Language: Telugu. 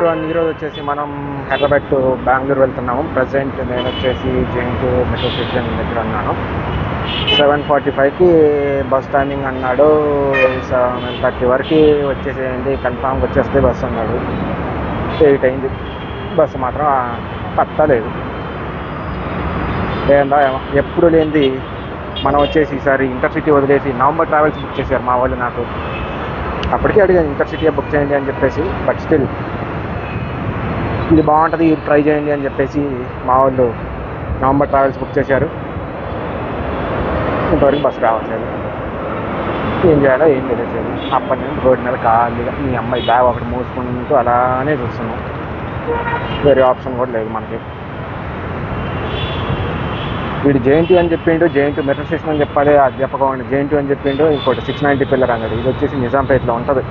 ఎవరివన్ ఈరోజు వచ్చేసి మనం హైదరాబాద్ టు బెంగళూరు వెళ్తున్నాము. ప్రజెంట్ నేను వచ్చేసి జెయింట్ మెట్రో స్టేషన్ దగ్గర ఉన్నాను. 7:45కి బస్ టైమింగ్ అన్నాడు. 7:30 వరకు వచ్చేసేయండి, కన్ఫామ్గా వచ్చేస్తే బస్సు అన్నాడు. 8 అయింది, బస్సు మాత్రం పత్తలేదు. ఏందా ఎప్పుడు లేనిది మనం వచ్చేసి ఈసారి ఇంటర్సిటీ వదిలేసి నవంబర్ ట్రావెల్స్ బుక్ చేశారు మా వాళ్ళు. నాకు అప్పటికే అడిగాను ఇంటర్సిటీ బుక్ చేయండి అని చెప్పేసి, బట్ స్టిల్ ఇది బాగుంటుంది, ఇది ట్రై చేయండి అని చెప్పేసి మా వాళ్ళు నవంబర్ ట్రావెల్స్ బుక్ చేశారు. ఇంతవరకు బస్సు రావట్లేదు. ఏం చేయాలో ఏం తెలియట్లేదు. అప్పటి నుంచి రోడ్డు మీద ఖాళీగా మీ అమ్మాయి బ్యాగ్ ఒకటి మూసుకుంటూ అలానే చూస్తున్నాం. వేరే ఆప్షన్ కూడా లేదు మనకి. వీడు జేఎన్టీ అని చెప్పిండు, జేఎన్టీ మెట్రో స్టేషన్ అని చెప్పాలి, అది చెప్పకుండా జేఎన్టీ అని చెప్పిండు. ఇంకోటి 690 పిల్లర్ అన్నాడు. ఇది వచ్చేసి నిజాంపేటలో ఉంటుంది.